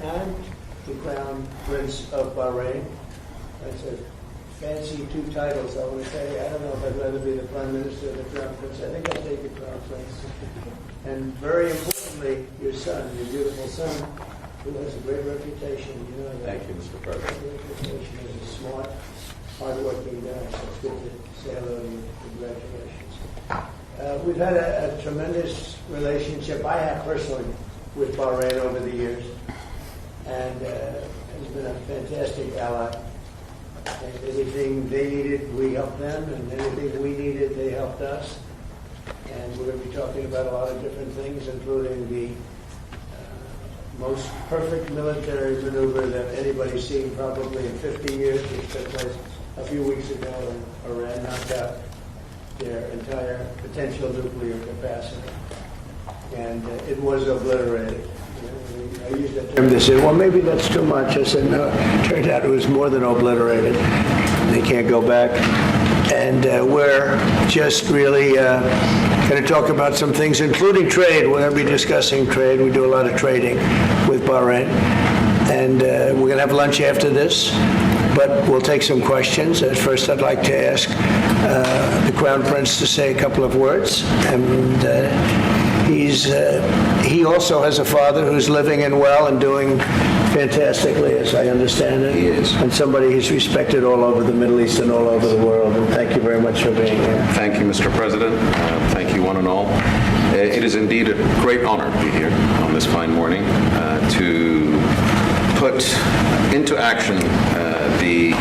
and the Crown Prince of Bahrain. That's a fancy two titles, I want to say. I don't know if I'd rather be the Prime Minister or the Crown Prince. I think I'll take the Crown Prince. And very importantly, your son, your beautiful son, who has a great reputation. You know that. Thank you, Mr. President. Great reputation as a smart, hard-working guy. So it's good to say hello to you. Congratulations. We've had a tremendous relationship, I have personally, with Bahrain over the years. And has been a fantastic ally. And anything they needed, we helped them, and anything we needed, they helped us. And we're going to be talking about a lot of different things, including the most perfect military maneuver that anybody's seen probably in 50 years, which took place a few weeks ago in Iran, knocked out their entire potential nuclear capacity. And it was obliterated. I used that term. They said, well, maybe that's too much. I said, no, it turned out it was more than obliterated. They can't go back. And we're just really going to talk about some things, including trade. We're going to be discussing trade. We do a lot of trading with Bahrain. And we're going to have lunch after this. But we'll take some questions. At first, I'd like to ask the Crown Prince to say a couple of words. And he also has a father who's living and well and doing fantastically, as I understand it. He is. And somebody who's respected all over the Middle East and all over the world. And thank you very much for being here. Thank you, Mr. President. Thank you, one and all. It is indeed a great honor to be here on this fine morning to put into action the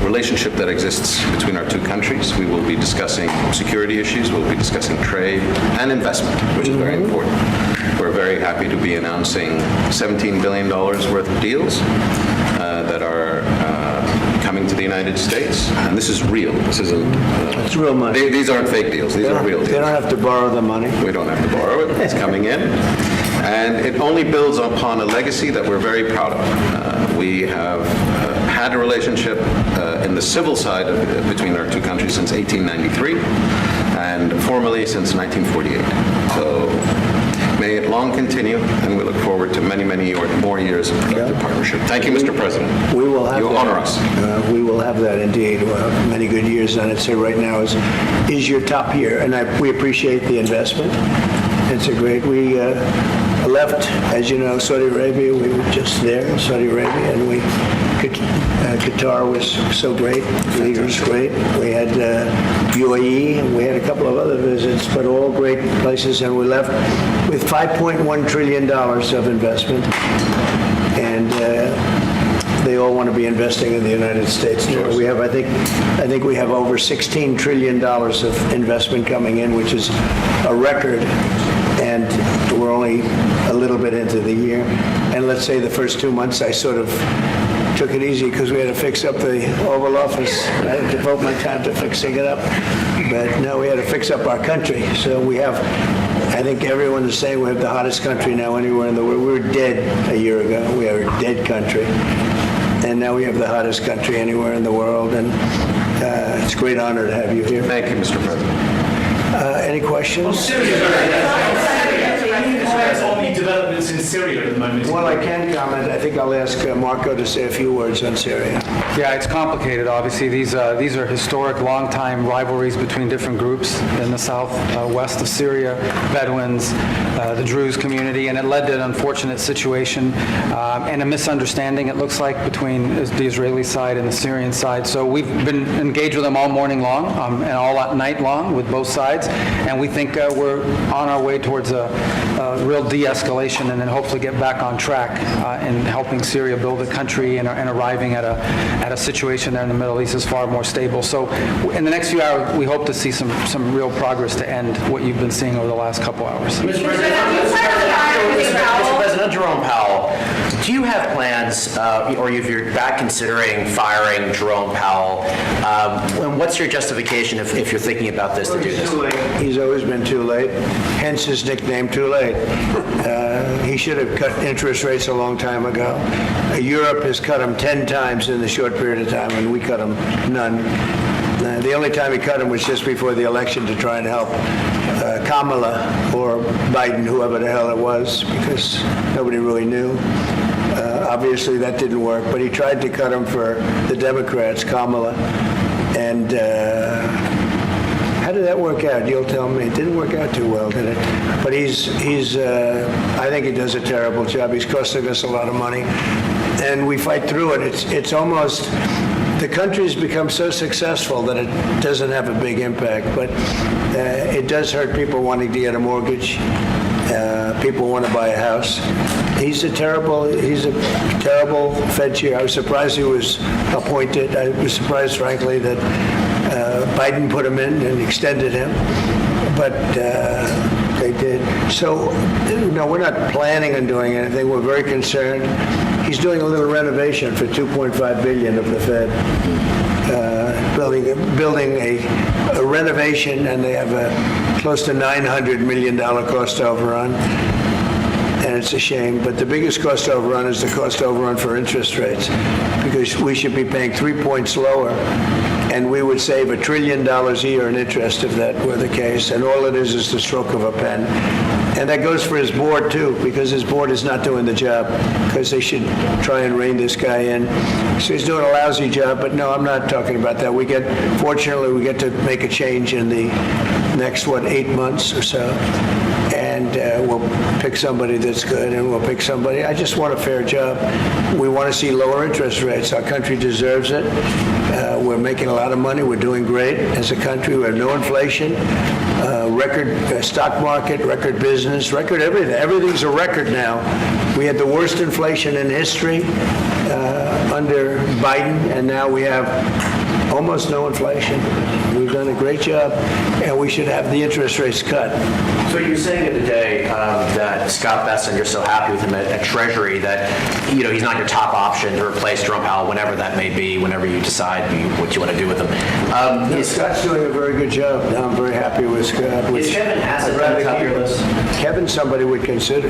relationship that exists between our two countries. We will be discussing security issues, we'll be discussing trade and investment, which is very important. We're very happy to be announcing $17 billion worth of deals that are coming to the United States, and this is real. This isn't. It's real money. These aren't fake deals. These are real deals. They don't have to borrow the money. We don't have to borrow it. It's coming in. And it only builds upon a legacy that we're very proud of. We have had a relationship in the civil side between our two countries since 1893 and formally since 1948. So may it long continue, and we look forward to many, many more years of productive partnership. Thank you, Mr. President. We will have you that. Honor us. We will have that indeed. Many good years, and I'd say right now is your top year, and we appreciate the investment. It's a great. We left, as you know, Saudi Arabia. We were just there in Saudi Arabia, and Qatar was so great. The leader was great. We had UAE, and we had a couple of other visits, but all great places. And we left with $5.1 trillion of investment, and they all want to be investing in the United States. Sure. We have, I think we have over $16 trillion of investment coming in, which is a record. And we're only a little bit into the year. And let's say the first 2 months, I sort of took it easy because we had to fix up the Oval Office. I had to devote my time to fixing it up. But no, we had to fix up our country. So we have, I think everyone is saying we have the hottest country now anywhere in the world. We were dead a year ago. We are a dead country. And now we have the hottest country anywhere in the world. And it's a great honor to have you here. Thank you, Mr. President. Any questions? All the developments in Syria at the moment. Well, I can comment. I think I'll ask Marco to say a few words on Syria. Yeah, it's complicated, obviously. These are historic, long-time rivalries between different groups in the southwest of Syria, Bedouins, the Druze community, and it led to an unfortunate situation and a misunderstanding, it looks like, between the Israeli side and the Syrian side. So we've been engaged with them all morning long and all night long with both sides, and we think we're on our way towards a real de-escalation and then hopefully get back on track in helping Syria build a country and arriving at a situation there in the Middle East is far more stable. So in the next few hours, we hope to see some real progress to end what you've been seeing over the last couple hours. Mr. President Jerome Powell, do you have plans, or if you're back considering firing Jerome Powell, and what's your justification if you're thinking about this to do this? Too late. He's always been too late, hence his nickname, Too Late. He should have cut interest rates a long time ago. Europe has cut them 10 times in the short period of time, and we cut them none. The only time he cut them was just before the election to try and help Kamala or Biden, whoever the hell it was, because nobody really knew. Obviously, that didn't work, but he tried to cut him for the Democrats, Kamala. And how did that work out? You'll tell me. It didn't work out too well, did it? But I think he does a terrible job. He's costing us a lot of money. And we fight through it. It's almost, the country's become so successful that it doesn't have a big impact, but it does hurt people wanting to get a mortgage. People want to buy a house. He's a terrible Fed chair. I was surprised he was appointed. I was surprised, frankly, that Biden put him in and extended him, but they did. So, no, we're not planning on doing anything. We're very concerned. He's doing a little renovation for $2.5 billion of the Fed, building a renovation, and they have a close to $900 million cost overrun. And it's a shame, but the biggest cost overrun is the cost overrun for interest rates, because we should be paying 3 points lower, and we would save $1 trillion a year in interest if that were the case, and all it is the stroke of a pen. And that goes for his board, too, because his board is not doing the job, because they should try and rein this guy in. So he's doing a lousy job, but no, I'm not talking about that. Fortunately, we get to make a change in the next, 8 months or so. And we'll pick somebody that's good, and we'll pick somebody. I just want a fair job. We want to see lower interest rates. Our country deserves it. We're making a lot of money. We're doing great as a country. We have no inflation, record stock market, record business, record everything. Everything's a record now. We had the worst inflation in history under Biden, and now we have almost no inflation. We've done a great job, and we should have the interest rates cut. So you're saying today that Scott Bessent, you're so happy with him at Treasury that he's not your top option to replace Jerome Powell whenever that may be, whenever you decide what you want to do with him. Scott's doing a very good job. I'm very happy with Scott. Is Kevin Hassett on the top of your list? Kevin's somebody would consider.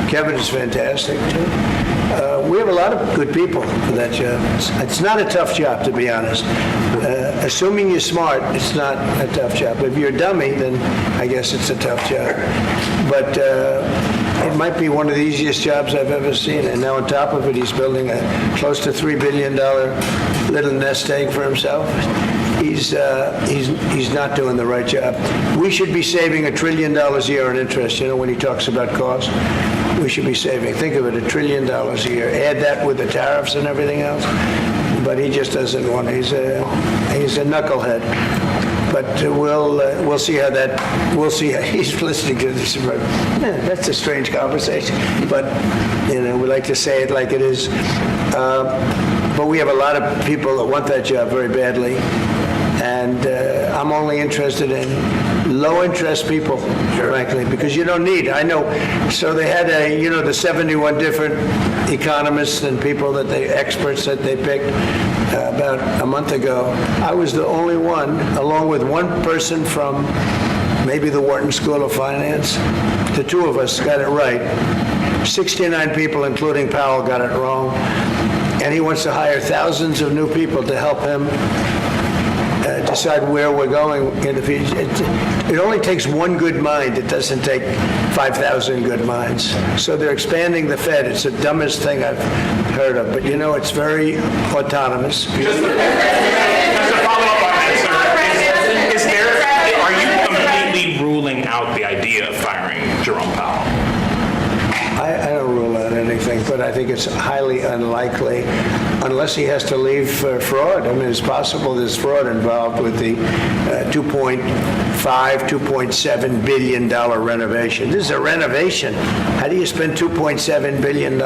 Kevin is fantastic, too. We have a lot of good people for that job. It's not a tough job, to be honest. Assuming you're smart, it's not a tough job. If you're a dummy, then I guess it's a tough job. But it might be one of the easiest jobs I've ever seen. And now on top of it, he's building a close to $3 billion little nest egg for himself. He's not doing the right job. We should be saving $1 trillion a year in interest, when he talks about cost. We should be saving, think of it, $1 trillion a year. Add that with the tariffs and everything else. But he just doesn't want to. He's a knucklehead. But we'll see how that, he's listening to this. That's a strange conversation. But, we like to say it like it is. But we have a lot of people that want that job very badly. And I'm only interested in low-interest people, frankly, because you don't need. I know. So they had the 71 different economists and people experts that they picked about a month ago. I was the only one, along with one person from maybe the Wharton School of Finance. The two of us got it right. 69 people, including Powell, got it wrong. And he wants to hire thousands of new people to help him decide where we're going in the future. It only takes one good mind. It doesn't take 5,000 good minds. So they're expanding the Fed. It's the dumbest thing I've heard of. But it's very autonomous. Just to follow up on that, are you completely ruling out the idea of firing Jerome Powell? I don't rule out anything, but I think it's highly unlikely unless he has to leave for fraud. I mean, it's possible there's fraud involved with the $2.7 billion renovation. This is a renovation. How do you spend $2.7 billion?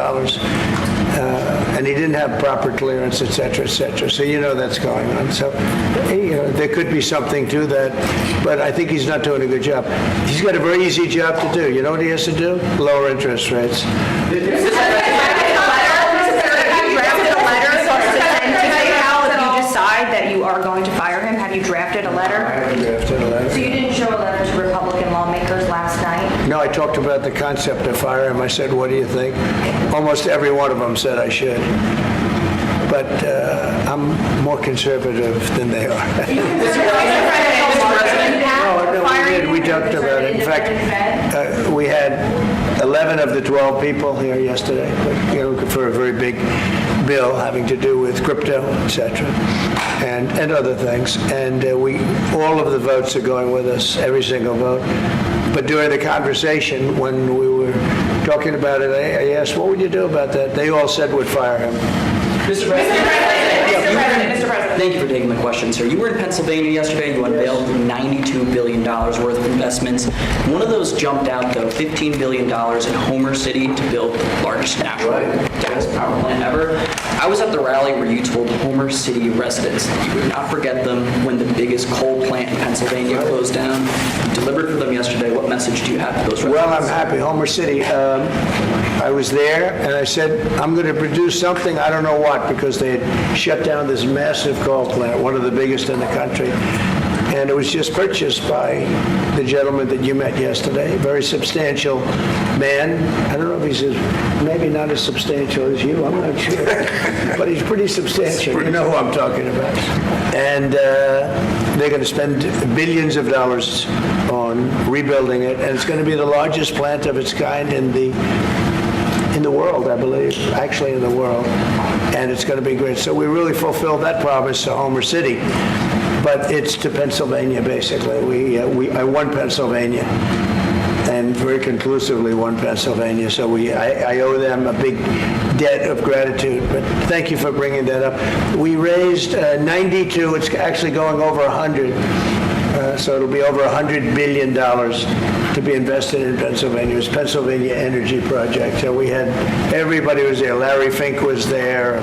And he didn't have proper clearance, et cetera, et cetera. So that's going on. So there could be something to that, but I think he's not doing a good job. He's got a very easy job to do. You know what he has to do? Lower interest rates. Have you drafted a letter to send to Powell if you decide that you are going to fire him? Have you drafted a letter? I haven't drafted a letter. So you didn't show a letter to Republican lawmakers last night? No, I talked about the concept of fire him. I said, what do you think? Almost every one of them said I should. But I'm more conservative than they are. No, we did. We talked about it. In fact, we had 11 of the 12 people here yesterday, for a very big bill having to do with crypto, etc., and other things. And all of the votes are going with us, every single vote. But during the conversation, when we were talking about it, I asked, what would you do about that? They all said we'd fire him. Mr. President. Thank you for taking the question, sir. You were in Pennsylvania yesterday. You unveiled $92 billion worth of investments. One of those jumped out, though, $15 billion in Homer City to build the largest natural gas power plant ever. I was at the rally where you told Homer City residents that you would not forget them when the biggest coal plant in Pennsylvania closed down. You delivered for them yesterday. What message do you have to those residents? Well, I'm happy. Homer City, I was there, and I said, I'm going to produce something, I don't know what, because they had shut down this massive coal plant, one of the biggest in the country. And it was just purchased by the gentleman that you met yesterday, a very substantial man. I don't know if he's maybe not as substantial as you, I'm not sure. But he's pretty substantial. You know who I'm talking about. And they're going to spend billions of dollars on rebuilding it. And it's going to be the largest plant of its kind in the world, I believe, actually in the world. And it's going to be great. So we really fulfilled that promise to Homer City. But it's to Pennsylvania, basically. I won Pennsylvania, and very conclusively won Pennsylvania. So I owe them a big debt of gratitude. But thank you for bringing that up. We raised 92. It's actually going over 100. So it'll be over $100 billion to be invested in Pennsylvania. It was Pennsylvania Energy Project. So everybody was there. Larry Fink was there.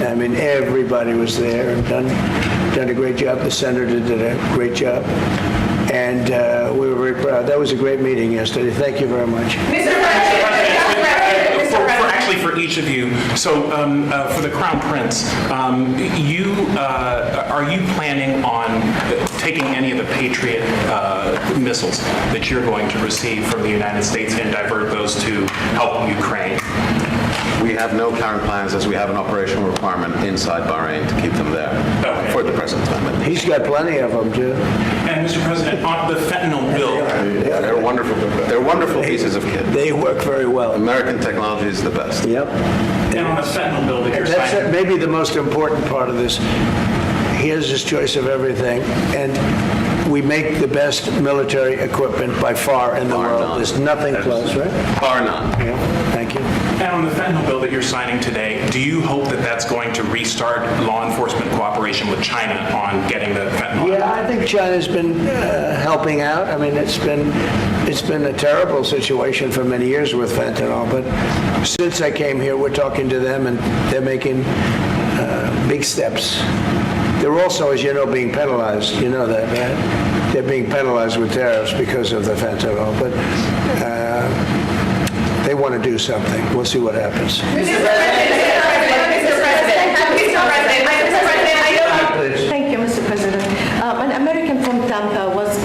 I mean, everybody was there and done a great job. The senator did a great job. And we were very proud. That was a great meeting yesterday. Thank you very much. Mr. Actually, for each of you, so for the Crown Prince, are you planning on taking any of the Patriot missiles that you're going to receive from the United States and divert those to help Ukraine? We have no current plans, as we have an operational requirement inside Bahrain to keep them there for the present time. He's got plenty of them, too. And Mr. President, on the fentanyl bill, Yeah, they're wonderful. They're wonderful pieces of kit. They work very well. American technology is the best. Yep. and on the fentanyl bill that you're That's signing. maybe the most important part of this. He has his choice of everything, and we make the best military equipment by far in the world. none. There's nothing close, right? Bar none. Yeah, thank you. And on the fentanyl bill that you're signing today, do you hope that that's going to restart law enforcement cooperation with China on getting the fentanyl? Yeah, I think China's been helping out. I mean, it's been a terrible situation for many years with fentanyl, but since I came here, we're talking to them, and they're making big steps. They're also, as you know, being penalized. You know that, right? They're being penalized with tariffs because of the fentanyl, but they want to do something. We'll see what happens. Thank you, Mr. President. An American from Tampa was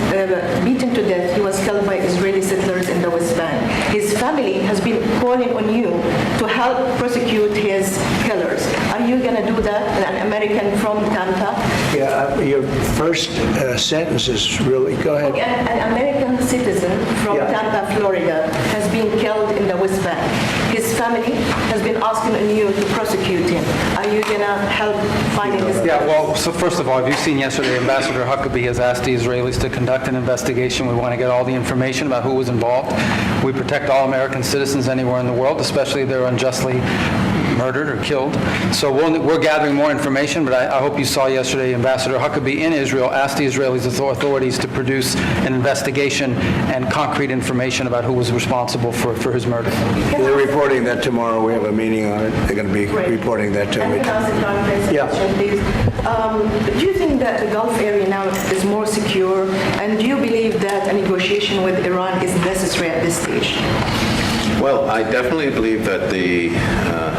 beaten to death. He was killed by Israeli settlers in the West Bank. His family has been calling on you to help prosecute his killers. Are you going to do that? An American from Tampa? Yeah, your first sentence is really, go ahead. An American citizen from Tampa, Florida, has been killed in the West Bank. His family has been asking on you to prosecute him. Are you going to help finding this? Yeah, well, so first of all, have you seen yesterday, Ambassador Huckabee has asked the Israelis to conduct an investigation. We want to get all the information about who was involved. We protect all American citizens anywhere in the world, especially if they're unjustly murdered or killed. So we're gathering more information, but I hope you saw yesterday Ambassador Huckabee in Israel asked the Israeli authorities to produce an investigation and concrete information about who was responsible for his murder. They're reporting that tomorrow. We have a meeting on it. They're going to be reporting that to me. Please. Do you think that the Gulf area now is more secure, and do you believe that a negotiation with Iran is necessary at this stage? Well, I definitely believe that the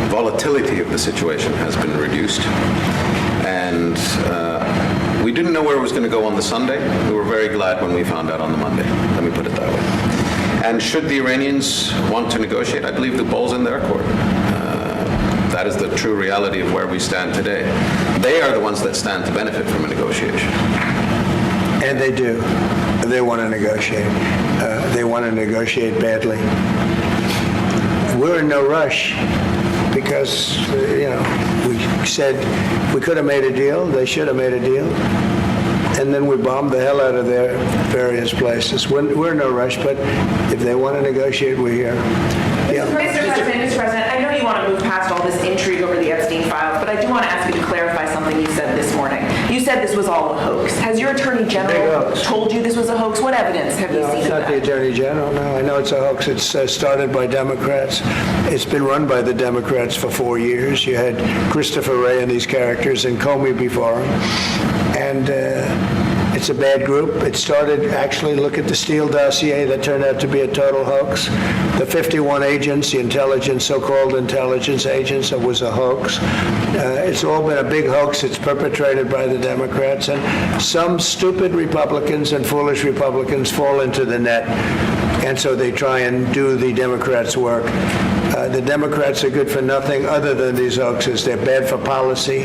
volatility of the situation has been reduced. And we didn't know where it was going to go on the Sunday. We were very glad when we found out on the Monday. Let me put it that way. And should the Iranians want to negotiate, I believe the ball's in their court. That is the true reality of where we stand today. They are the ones that stand to benefit from a negotiation. And they do. They want to negotiate. They want to negotiate badly. we're in no rush because, we said we could have made a deal, they should have made a deal, and then we bombed the hell out of their various places. We're in no rush, but if they want to negotiate, we're here. Yeah. Mr. President, I know you want to move past all this intrigue over the Epstein files, but I do want to ask you to clarify something you said this morning. You said this was all a hoax. Has your Attorney General told you this was a hoax? What evidence have you No, seen it's of not the that? Attorney General, no. I know it's a hoax. It's started by Democrats. It's been run by the Democrats for 4 years. You had Christopher Wray and these characters and Comey before him. And it's a bad group. It started, actually, look at the Steele dossier that turned out to be a total hoax. The 51 agents, the intelligence, so-called intelligence agents, it was a hoax. It's all been a big hoax. It's perpetrated by the Democrats. And some stupid Republicans and foolish Republicans fall into the net. And so they try and do the Democrats' work. The Democrats are good for nothing other than these hoaxes. They're bad for policy.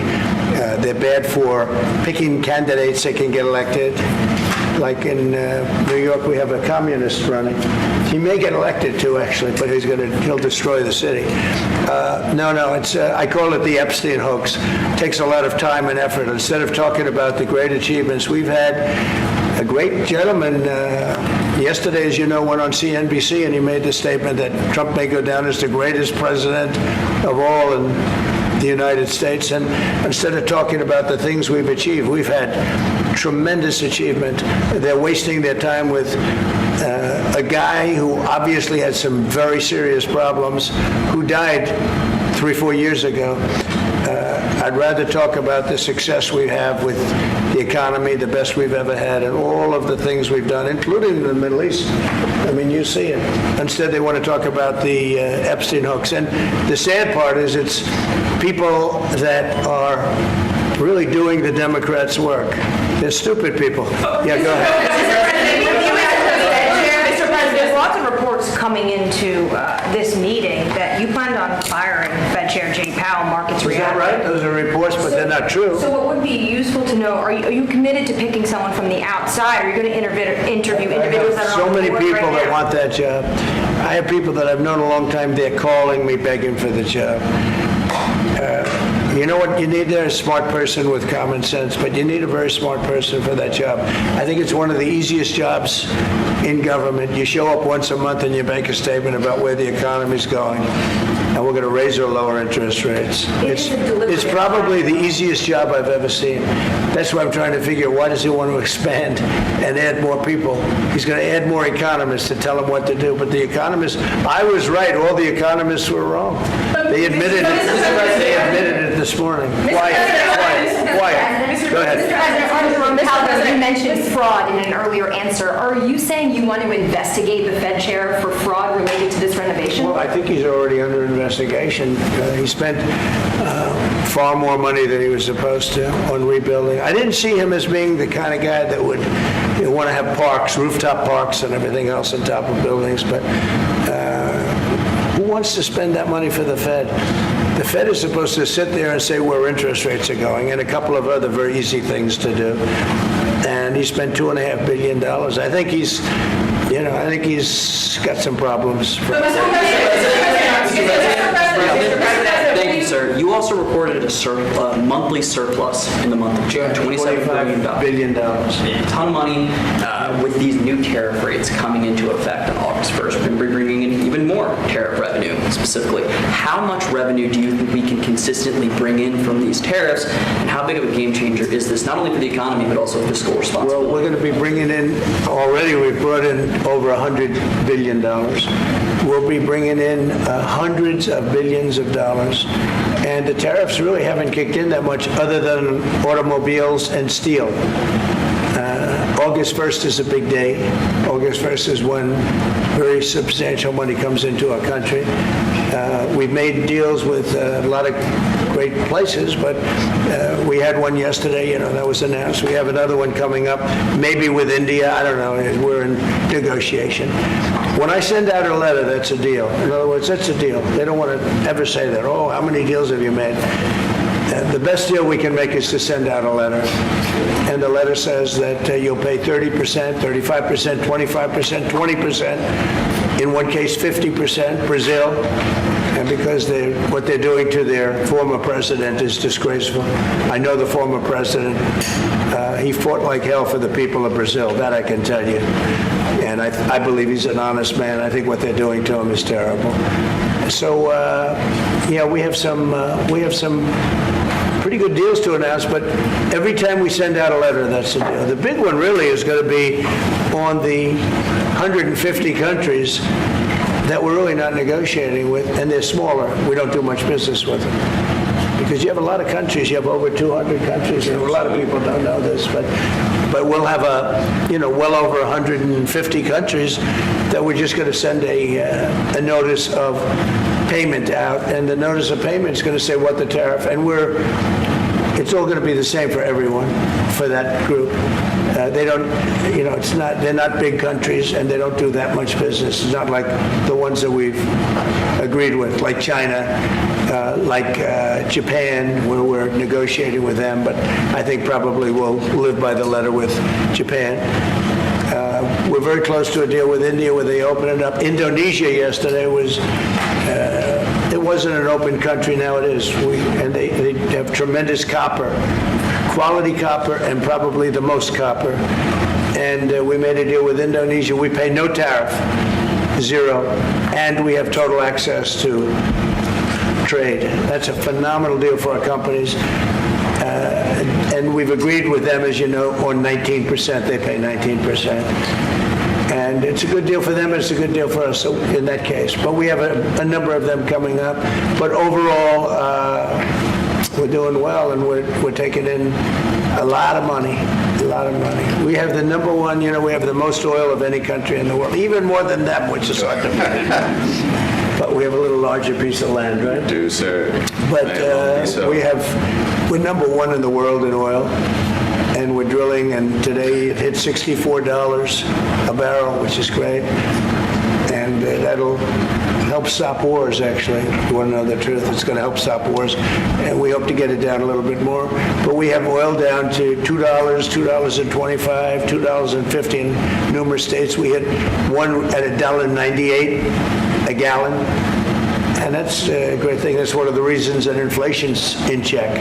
They're bad for picking candidates that can get elected. Like in New York, we have a communist running. He may get elected too, actually, but he'll destroy the city. It's I call it the Epstein hoax. It takes a lot of time and effort. Instead of talking about the great achievements, we've had a great gentleman. Yesterday, as you know, went on CNBC and he made the statement that Trump may go down as the greatest president of all in the United States. And instead of talking about the things we've achieved, we've had tremendous achievement. They're wasting their time with a guy who obviously had some very serious problems, who died 3-4 years ago. I'd rather talk about the success we have with the economy, the best we've ever had, and all of the things we've done, including in the Middle East. I mean, you see it. Instead, they want to talk about the Epstein hoax. And the sad part is it's people that are really doing the Democrats' work. They're stupid people. Yeah, go ahead. Mr. President, there's lots of reports coming into this meeting that you planned on firing Fed Chair Jay Powell. Markets Is that reacted. right? Those are reports, but they're not true. So what would be useful to know, are you committed to picking someone from the outside? Are you going to interview individuals that are So on the many board people right that now? want that job. I have people that I've known a long time, they're calling me, begging for the job. You know what you need there? A smart person with common sense, but you need a very smart person for that job. I think it's one of the easiest jobs in government. You show up once a month and you make a statement about where the economy's going, and we're going to raise or lower interest rates. It's probably the easiest job I've ever seen. That's why I'm trying to figure, why does he want to expand and add more people? He's going to add more economists to tell him what to do, but the economists, I was right, all the economists were wrong. They admitted it. They admitted it this morning. Quiet. Go ahead. Mr. President, you mentioned fraud in an earlier answer. Are you saying you want to investigate the Fed chair for fraud related to this renovation? Well, I think he's already under investigation. He spent far more money than he was supposed to on rebuilding. I didn't see him as being the kind of guy that would want to have parks, rooftop parks and everything else on top of buildings, but who wants to spend that money for the Fed? The Fed is supposed to sit there and say where interest rates are going and a couple of other very easy things to do. And he spent $2.5 billion. I think he's got some problems. Thank you, sir. You also reported a monthly surplus in the month of June, $27 billion. $billion. A ton of money with these new tariff rates coming into effect on August 1st. We're bringing in even more tariff revenue specifically. How much revenue do you think we can consistently bring in from these tariffs, and how big of a game changer is this, not only for the economy, but also fiscal responsibility? Well, we're going to be bringing in, already we've brought in over $100 billion. We'll be bringing in hundreds of billions of dollars. And the tariffs really haven't kicked in that much other than automobiles and steel. August 1st is a big day. August 1st is when very substantial money comes into our country. We've made deals with a lot of great places, but we had one yesterday, that was announced. We have another one coming up, maybe with India. I don't know. We're in negotiation. When I send out a letter, that's a deal. In other words, that's a deal. They don't want to ever say that. Oh, how many deals have you made? The best deal we can make is to send out a letter. And the letter says that you'll pay 30%, 35%, 25%, 20%. in one case 50%, Brazil, and because what they're doing to their former president is disgraceful. I know the former president, he fought like hell for the people of Brazil, that I can tell you. And I believe he's an honest man. I think what they're doing to him is terrible. So, yeah, we have some pretty good deals to announce, but every time we send out a letter, that's the deal. The big one really is going to be on the 150 countries that we're really not negotiating with, and they're smaller. We don't do much business with them. Because you have a lot of countries, you have over 200 countries, and a lot of people don't know this, but we'll have well over 150 countries that we're just going to send a notice of payment out, and the notice of payment is going to say what the tariff, and it's all going to be the same for everyone, for that group. They don't, they're not big countries, and they don't do that much business. It's not like the ones that we've agreed with, like China, like Japan, where we're negotiating with them, but I think probably we'll live by the letter with Japan. We're very close to a deal with India where they open it up. Indonesia yesterday it wasn't an open country, now it is. And they have tremendous copper, quality copper, and probably the most copper. And we made a deal with Indonesia. We pay no tariff, zero, and we have total access to trade. That's a phenomenal deal for our companies. And we've agreed with them, as you know, on 19%. They pay 19%. And it's a good deal for them, and it's a good deal for us in that case. But we have a number of them coming up. But overall, we're doing well, and we're taking in a lot of money, We have the number one, we have the most oil of any country in the world, even more than them, which is hard to believe. But we have a little larger piece of land, right? Do, sir. But we're number one in the world in oil, and we're drilling, and today it hit $64 a barrel, which is great. And that'll help stop wars, actually. If you want to know the truth, it's going to help stop wars. And we hope to get it down a little bit more. But we have oil down to $2, $2.25, $2.50 in numerous states. We hit one at $1.98 a gallon. And that's a great thing. That's one of the reasons that inflation's in check.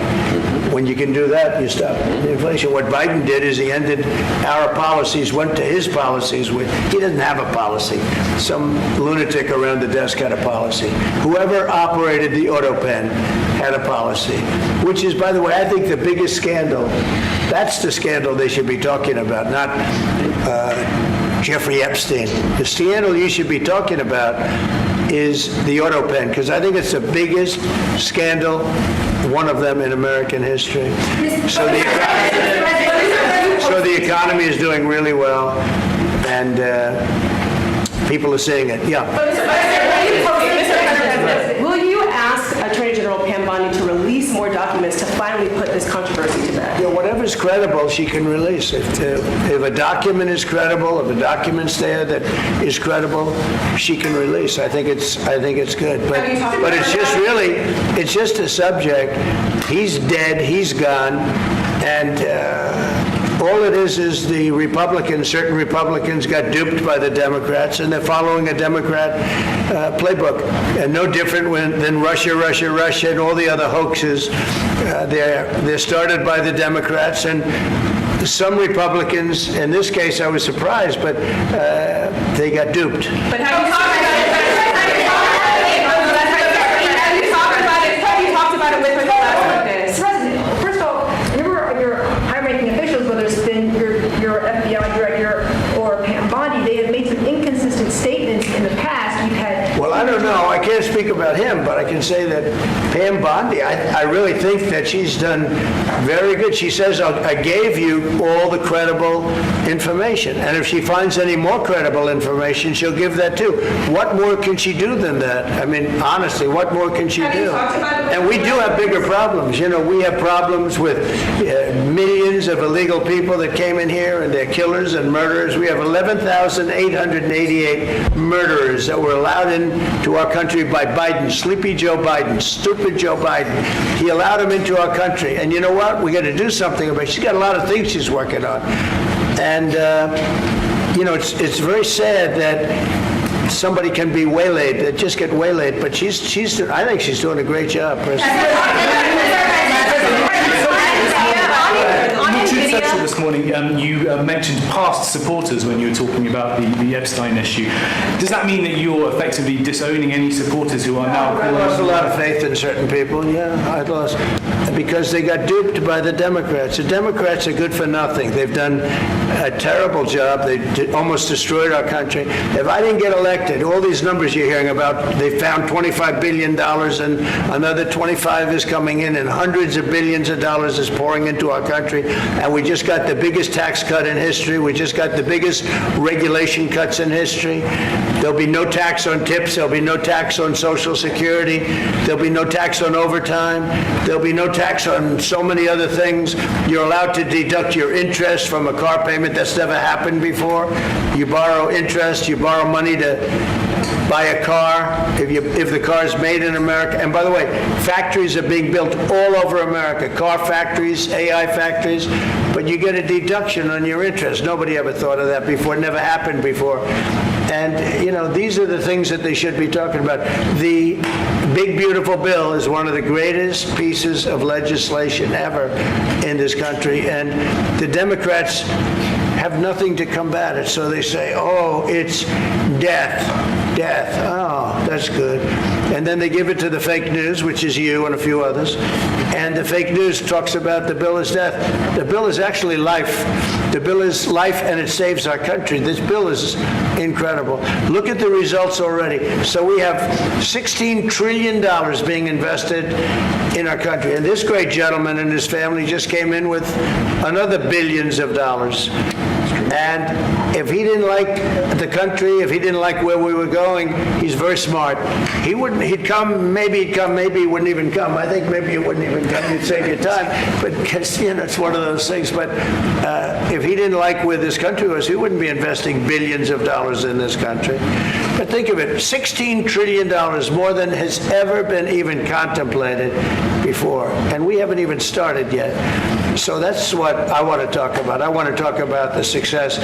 When you can do that, you stop the inflation. What Biden did is he ended our policies, went to his policies. He doesn't have a policy. Some lunatic around the desk had a policy. Whoever operated the auto pen had a policy, which is, by the way, I think the biggest scandal. That's the scandal they should be talking about, not Jeffrey Epstein. The scandal you should be talking about is the auto pen, because I think it's the biggest scandal, one of them in American history. So the economy is doing really well, and people are seeing it. Yeah. Will you ask Attorney General Pam Bondi to release more documents to finally put this controversy to bed? Yeah, whatever's credible, she can release. If a document is credible, if a document's there that is credible, she can release. I think it's good. But it's just a subject. He's dead. He's gone, and all it is the certain Republicans got duped by the Democrats, and they're following a Democrat playbook. And no different than Russia, and all the other hoaxes. They're started by the Democrats, and some Republicans, in this case I was surprised, but they got duped. But have you talked about it? Have you talked about it with her the last days? President, first of all, your high-ranking officials, whether it's been your FBI director or Pam Bondi, they have made some inconsistent statements in the past. You've had. Well, I don't know. I can't speak about him, but I can say that Pam Bondi, I really think that she's done very good. She says, I gave you all the credible information. And if she finds any more credible information, she'll give that too. What more can she do than that? I mean, honestly, what more can she do? And we do have bigger problems. We have problems with millions of illegal people that came in here, and they're killers and murderers. We have 11,888 murderers that were allowed into our country by Biden, sleepy Joe Biden, stupid Joe Biden. He allowed them into our country. And you know what? We got to do something about it. She's got a lot of things she's working on. And, it's very sad that somebody can be waylaid, just get waylaid, but I think she's doing a great job, personally. Central this morning, you mentioned past supporters when you were talking about the Epstein issue. Does that mean that you're effectively disowning any supporters who are now... I lost a lot of faith in certain people, I lost, because they got duped by the Democrats. The Democrats are good for nothing. They've done a terrible job. They almost destroyed our country. If I didn't get elected, all these numbers you're hearing about, they found $25 billion and another 25 is coming in and hundreds of billions of dollars is pouring into our country. And we just got the biggest tax cut in history. We just got the biggest regulation cuts in history. There'll be no tax on tips. There'll be no tax on Social Security. There'll be no tax on overtime. There'll be no tax on so many other things. You're allowed to deduct your interest from a car payment. That's never happened before. You borrow interest. You borrow money to buy a car if the car is made in America. And by the way, factories are being built all over America, car factories, AI factories, but you get a deduction on your interest. Nobody ever thought of that before. It never happened before. And, these are the things that they should be talking about. The Big Beautiful Bill is one of the greatest pieces of legislation ever in this country, and the Democrats have nothing to combat it. So they say, oh, it's death. Oh, that's good. And then they give it to the fake news, which is you and a few others. And the fake news talks about the bill is death. The bill is actually life. The bill is life, and it saves our country. This bill is incredible. Look at the results already. So we have $16 trillion being invested in our country. And this great gentleman and his family just came in with another billions of dollars. And if he didn't like the country, if he didn't like where we were going, he's very smart. He'd come, maybe he wouldn't even come. I think maybe he wouldn't even come. You'd save your time. But, it's one of those things. But if he didn't like where this country was, he wouldn't be investing billions of dollars in this country. But think of it, $16 trillion, more than has ever been even contemplated before. And we haven't even started yet. So that's what I want to talk about. I want to talk about the success.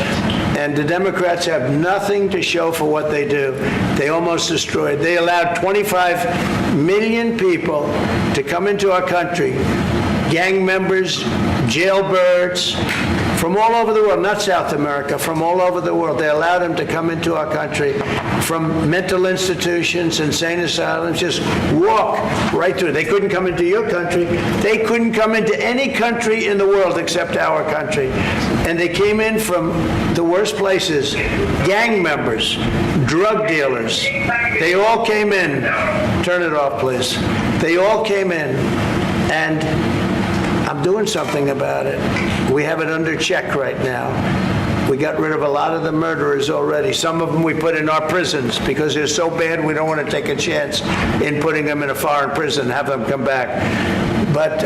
And the Democrats have nothing to show for what they do. They almost destroyed. They allowed 25 million people to come into our country, gang members, jailbirds, from all over the world, not South America, from all over the world. They allowed them to come into our country from mental institutions, insane asylums, just walk right through. They couldn't come into your country. They couldn't come into any country in the world except our country. And they came in from the worst places, gang members, drug dealers. They all came in. Turn it off, please. They all came in. And I'm doing something about it. We have it under check right now. We got rid of a lot of the murderers already. Some of them we put in our prisons because they're so bad we don't want to take a chance in putting them in a foreign prison, have them come back. But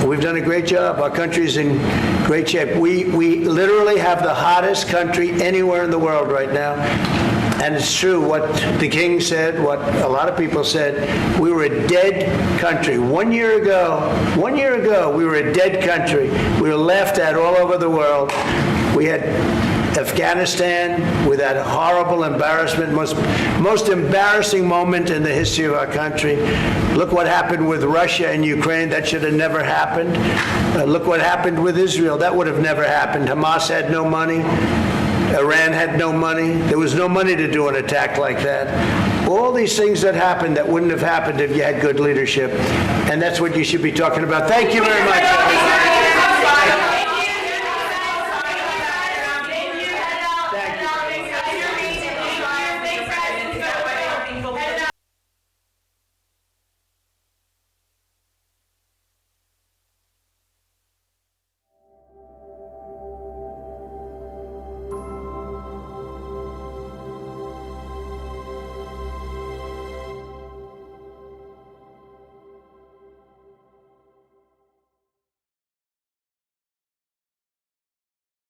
we've done a great job. Our country's in great shape. We literally have the hottest country anywhere in the world right now. And it's true what the king said, what a lot of people said. We were a dead country. 1 year ago, we were a dead country. We were laughed at all over the world. We had Afghanistan with that horrible embarrassment, most embarrassing moment in the history of our country. Look what happened with Russia and Ukraine. That should have never happened. Look what happened with Israel. That would have never happened. Hamas had no money. Iran had no money. There was no money to do an attack like that. All these things that happened that wouldn't have happened if you had good leadership. And that's what you should be talking about. Thank you very much.